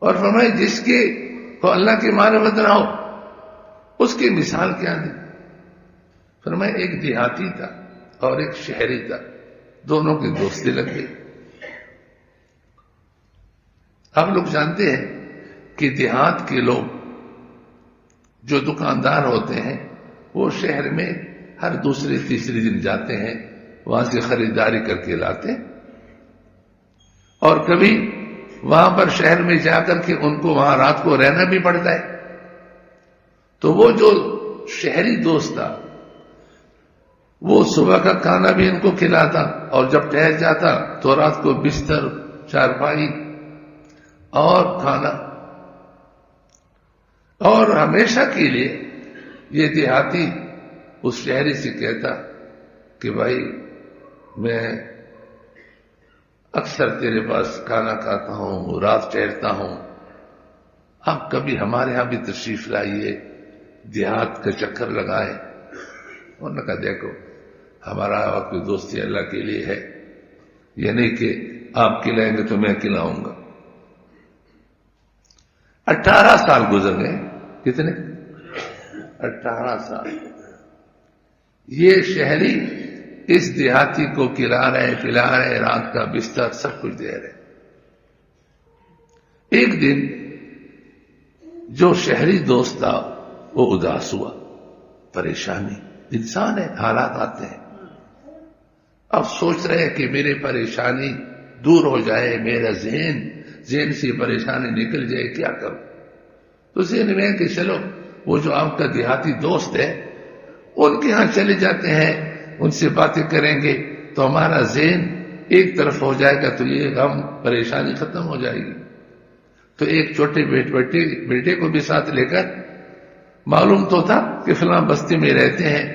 اور فرمائے جس کے کو اللہ کی معرفت نہ ہو اس کی مثال کیا دی؟ فرمائے ایک دیہاتی تھا اور ایک شہری تھا، دونوں کی دوستی لگ گئی۔ آپ لوگ جانتے ہیں کہ دیہات کے لوگ جو دکاندار ہوتے ہیں وہ شہر میں ہر دوسرے تیسرے دن جاتے ہیں، وہاں سے خریداری کر کے لاتے ہیں، اور کبھی وہاں پر شہر میں جا کر کے ان کو وہاں رات کو رہنا بھی پڑتا ہے۔ تو وہ جو شہری دوست تھا وہ صبح کا کھانا بھی ان کو کھلاتا، اور جب ٹھہر جاتا تو رات کو بستر، چارپائی اور کھانا، اور ہمیشہ کے لیے یہ دیہاتی اس شہری سے کہتا کہ بھائی میں اکثر تیرے پاس کھانا کھاتا ہوں، رات ٹھہرتا ہوں، آپ کبھی ہمارے ہاں بھی تشریف لائیے، دیہات کا چکر لگائے۔ انہوں نے کہا دیکھو ہمارا آپ کی دوستی اللہ کے لیے ہے، یہ نہیں کہ آپ کھلائیں گے تو میں کھلاؤں گا۔ 18 سال گزر گئے۔ کتنے؟ 18 سال۔ یہ شہری اس دیہاتی کو کھلا رہے، پلا رہے، رات کا بستر سب کچھ دے رہے۔ ایک دن جو شہری دوست تھا وہ اداس ہوا، پریشانی، انسان ہے، حالات آتے ہیں، اب سوچ رہے کہ میرے پریشانی دور ہو جائے، میرا ذہن سے پریشانی نکل جائے، کیا کروں؟ تو ذہن میں ہے کہ چلو وہ جو آپ کا دیہاتی دوست ہے ان کے ہاں چلے جاتے ہیں، ان سے باتیں کریں گے تو ہمارا ذہن ایک طرف ہو جائے گا، تو یہ غم پریشانی ختم ہو جائے گی۔ تو ایک چھوٹے بیٹے کو بھی ساتھ لے کر، معلوم تو تھا کہ فلاں بستی میں رہتے ہیں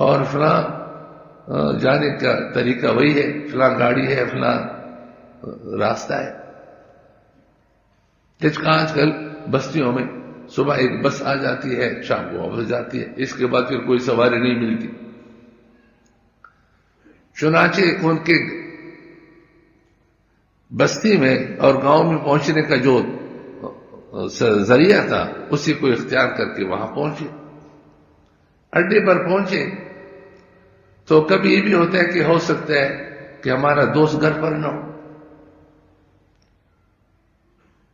اور فلاں جانے کا طریقہ وہی ہے، فلاں گاڑی ہے، فلاں راستہ ہے۔ آج کل بستیوں میں صبح ایک بس آ جاتی ہے، شام کو واپس جاتی ہے، اس کے بعد پھر کوئی سواری نہیں ملتی۔ چنانچہ ان کے بستی میں اور گاؤں میں پہنچنے کا جو ذریعہ تھا اسی کو اختیار کر کے وہاں پہنچے۔ اڈے پر پہنچے تو کبھی یہ بھی ہوتا ہے کہ ہو سکتا ہے کہ ہمارا دوست گھر پر نہ ہو،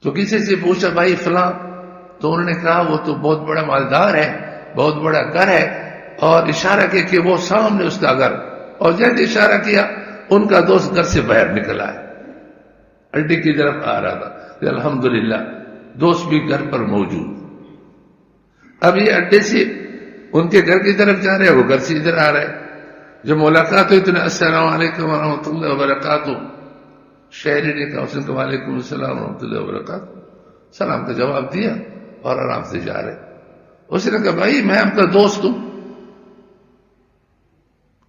تو کسی سے پوچھا بھائی فلاں، تو انہوں نے کہا وہ تو بہت بڑا مالدار ہے، بہت بڑا گھر ہے، اور اشارہ کیا کہ وہ سامنے اس کا گھر، اور جیسے اشارہ کیا ان کا دوست گھر سے باہر نکلا ہے، اڈے کی طرف آ رہا تھا کہ الحمدللہ دوست بھی گھر پر موجود۔ اب یہ اڈے سے ان کے گھر کی طرف جا رہے ہیں، وہ گھر سے ادھر آ رہے ہیں۔ جب ملاقات ہوئی تو السلام علیکم ورحمۃ اللہ وبرکاتہ، شہری نے کہا، اس نے کہا وعلیکم السلام ورحمۃ اللہ وبرکاتہ، سلام کا جواب دیا اور آرام سے جا رہے۔ اس نے کہا بھائی میں آپ کا دوست ہوں۔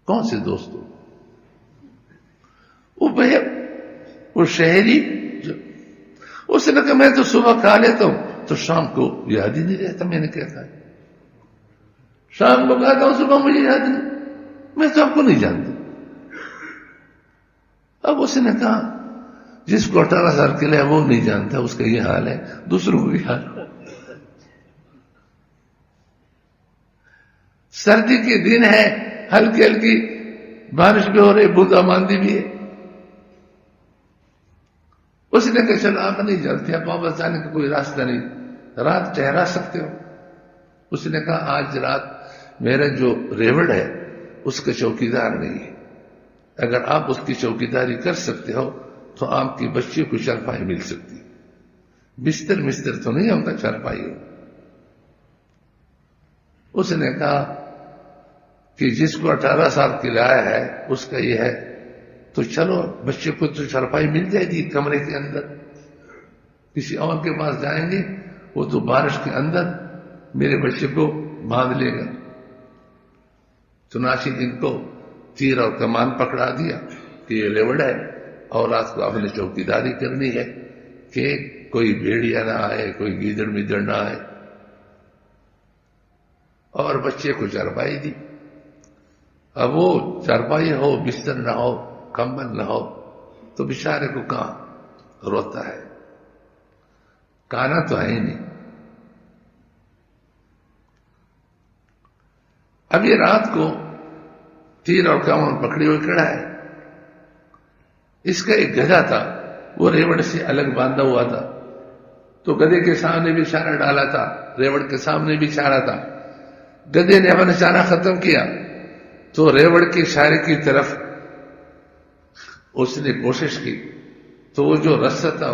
کون سے دوست ہوں؟ وہ شہری جو، اس نے کہا میں تو صبح کھا لیتا ہوں تو شام کو یاد ہی نہیں رہتا میں نے کیا کھایا، شام کو کھاتا ہوں صبح مجھے یاد نہیں، میں تو آپ کو نہیں جانتا۔ اب اس نے کہا جس کو 18 سال کے لیے وہ نہیں جانتا، اس کا یہ حال ہے، دوسروں کو یہ حال ہے۔ سردی کے دن ہے، ہلکی ہلکی بارش بھی ہو رہی، بوندا باندی بھی ہے۔ اس نے کہا چلو آپ نہیں جانتے، آپ واپس جانے کا کوئی راستہ نہیں، رات ٹھہرا سکتے ہو؟ اس نے کہا آج رات میرا جو ریوڑ ہے اس کا چوکیدار نہیں ہے، اگر آپ اس کی چوکیداری کر سکتے ہو تو آپ کی بچی کو چارپائی مل سکتی، بستر تو نہیں ہوتا، چارپائی ہو۔ اس نے کہا کہ جس کو 18 سال کھلایا ہے اس کا یہ ہے، تو چلو بچے کو تو چارپائی مل جائے گی کمرے کے اندر، کسی اور کے پاس جائیں گے وہ تو بارش کے اندر میرے بچے کو باندھ لے گا۔ چنانچہ ان کو تیر اور کمان پکڑا دیا کہ یہ ریوڑ ہے اور رات کو آپ نے چوکیداری کرنی ہے کہ کوئی بھیڑیا نہ آئے، کوئی گیدڑ میدڑ نہ آئے، اور بچے کو چارپائی دی۔ اب وہ چارپائی ہو، بستر نہ ہو، کمبل نہ ہو تو بیچارے کو کہاں روتا ہے۔ کانا تو ہے ہی نہیں. اب یہ رات کو تیر اور کمان پکڑے ہوئے کھڑا ہے. اس کا ایک گدھا تھا، وہ ریوڑ سے الگ باندھا ہوا تھا. تو گدھے کے سامنے بھی اشارہ ڈالا تھا، ریوڑ کے سامنے بھی اشارہ تھا. گدھے نے اپنا اشارہ ختم کیا تو ریوڑ کے اشارے کی طرف اس نے کوشش کی تو وہ جو رسہ تھا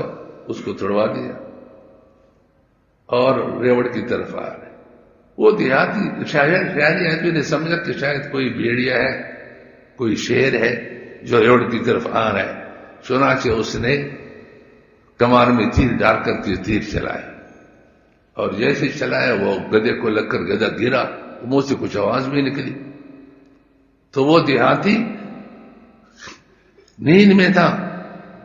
اس کو توڑوا دیا اور ریوڑ کی طرف آ رہے. وہ دیہاتی شہری آدمی نے سمجھا کہ شاید کوئی بھیڑیا ہے، کوئی شیر ہے جو ریوڑ کی طرف آ رہا ہے. چنانچہ اس نے کمان میں تیر ڈال کر کے تیر چلایا اور جیسے چلایا وہ گدھے کو لگ کر گدھا گرا. منہ سے کچھ آواز بھی نکلی تو وہ دیہاتی نیند میں تھا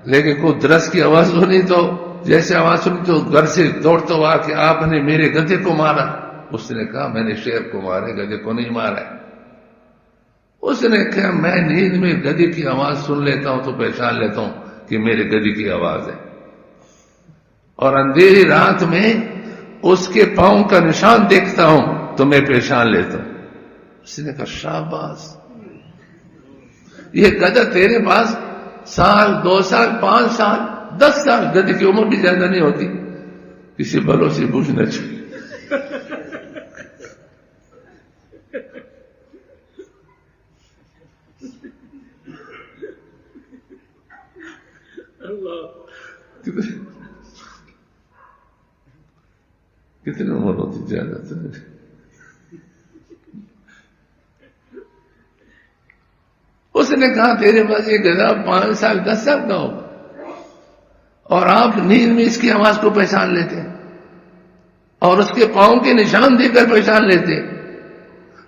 لیکن کوئی درس کی آواز سنی تو جیسے آواز سنی تو گھر سے دوڑتا ہوا کہ آپ نے میرے گدھے کو مارا. اس نے کہا میں نے شیر کو مارے، گدھے کو نہیں مارا. اس نے کہا میں نیند میں گدھے کی آواز سن لیتا ہوں تو پہچان لیتا ہوں کہ میرے گدھے کی آواز ہے، اور اندھیری رات میں اس کے پاؤں کا نشان دیکھتا ہوں تو میں پہچان لیتا ہوں. اس نے کہا شاباش، یہ گدھا تیرے پاس 1 سال 2 سال 5 سال 10 سال، گدھے کی عمر بھی زیادہ نہیں ہوتی، کسی بلوں سے بوجھنا چاہیے. کتنی عمر ہوتی زیادہ تو اس نے کہا تیرے پاس یہ گدھا 5 سال 10 سال کا ہوگا اور آپ نیند میں اس کی آواز کو پہچان لیتے اور اس کے پاؤں کے نشان دے کر پہچان لیتے،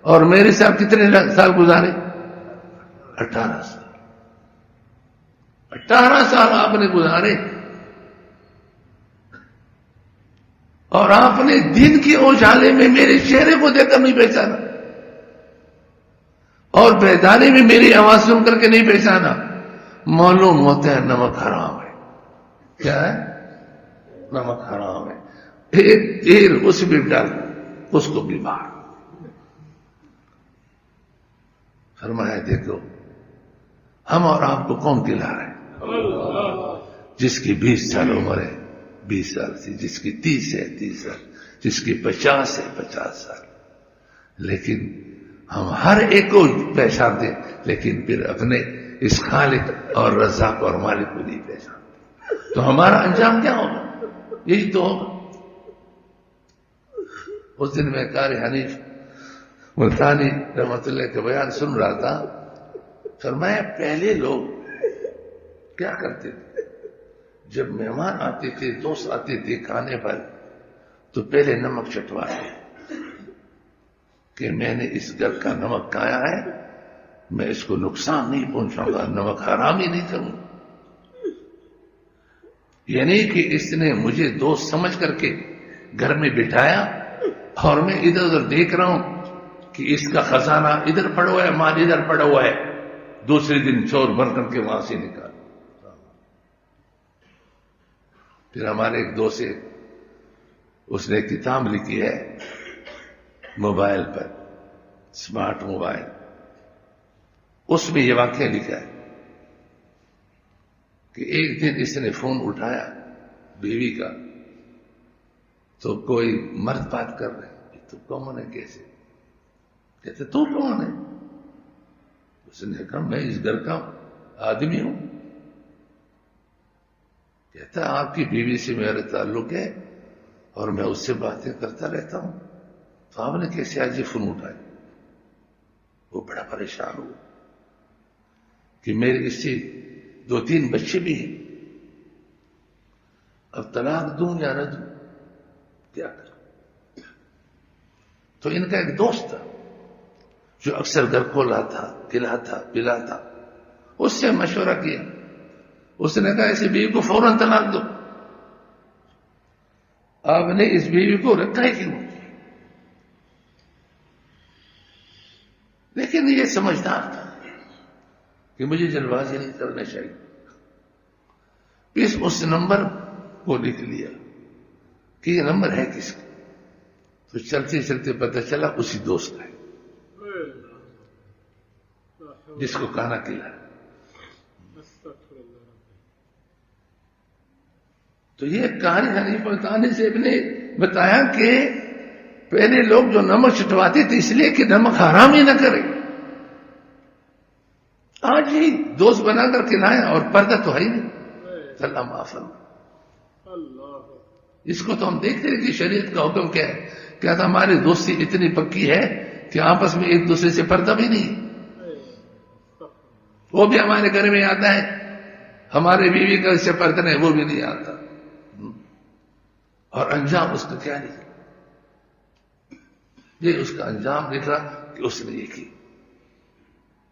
اور میرے ساتھ کتنے سال گزارے؟ 18 سال. 18 سال آپ نے گزارے اور آپ نے دن کے اجالے میں میرے چہرے کو دیکھ کر نہیں پہچانا اور بیداری میں میری آواز سن کر کے نہیں پہچانا. معلوم ہوتا ہے نمک حرام ہے. کیا ہے؟ نمک حرام ہے. ایک تیر اس میں ڈال اس کو بھی مار. فرمایا دیکھو ہم اور آپ کو کون دلا رہے ہیں؟ جس کی 20 سال عمر ہے 20 سال سے، جس کی 30 ہے 30 سال، جس کی 50 ہے 50 سال. لیکن ہم ہر ایک کو پہچان دیں لیکن پھر اپنے اس خالق اور رزاق اور مالک کو نہیں پہچانتے تو ہمارا انجام کیا ہوگا؟ یہی تو ہوگا. اس دن میں قاری حنیف ملتانی رحمت اللہ کا بیان سن رہا تھا. فرمایا پہلے لوگ کیا کرتے تھے، جب مہمان آتے تھے دوست آتے تھے کھانے پر تو پہلے نمک چٹواتے کہ میں نے اس گھر کا نمک کھایا ہے، میں اس کو نقصان نہیں پہنچاؤں گا، نمک حرام ہی نہیں کروں. یعنی کہ اس نے مجھے دوست سمجھ کر کے گھر میں بٹھایا اور میں ادھر ادھر دیکھ رہا ہوں کہ اس کا خزانہ ادھر پڑا ہوا ہے، مال ادھر پڑا ہوا ہے. دوسرے دن چور بن کر کے وہاں سے نکال. پھر ہمارے ایک دوست سے اس نے کتاب لکھی ہے موبائل پر، اسمارٹ موبائل، اس میں یہ واقعہ لکھا ہے کہ ایک دن اس نے فون اٹھایا بیوی کا تو کوئی مرد بات کر رہے. تو کون ہے؟ کیسے؟ کہتے تو کون ہے؟ اس نے کہا میں اس گھر کا آدمی ہوں. کہتا آپ کی بیوی سے میرا تعلق ہے اور میں اس سے باتیں کرتا رہتا ہوں، تو آپ نے کیسے آج یہ فون اٹھایا؟ وہ بڑا پریشان ہوا کہ میرے اس سے 2-3 بچے بھی ہیں، اب طلاق دوں یا نہ دوں، کیا کروں؟ تو ان کا ایک دوست تھا جو اکثر گھر کو لاتا کھلاتا پلاتا، اس سے مشورہ کیا. اس نے کہا ایسی بیوی کو فوراً طلاق دو. آپ نے اس بیوی کو رکھا ہی کیوں؟ لیکن یہ سمجھدار تھا کہ مجھے جلد بازی نہیں کرنا چاہیے. اس نمبر کو لکھ لیا کہ یہ نمبر ہے کس کا؟ تو چلتے چلتے پتہ چلا اسی دوست کا ہے جس کو کھانا کھلا. تو یہ کہانی حنیفہ بتانے سے ابن بتایا کہ پہلے لوگ جو نمک چٹواتے تھے اس لیے کہ نمک حرام ہی نہ کرے. آج ہی دوست بنا کر کھلائیں اور پردہ تو ہے ہی نہیں. اللہ معاف فرمائے. اس کو تو ہم دیکھتے ہیں کہ شریعت کا حکم کیا ہے. کیا تھا ہماری دوستی اتنی پکی ہے کہ آپس میں ایک دوسرے سے پردہ بھی نہیں. وہ بھی ہمارے گھر میں آتا ہے, ہمارے بیوی کا اس سے پردہ نہیں, وہ بھی نہیں آتا. اور انجام اس کا کیا نکلا؟ یہ اس کا انجام نکلا کہ اس نے یہ کی.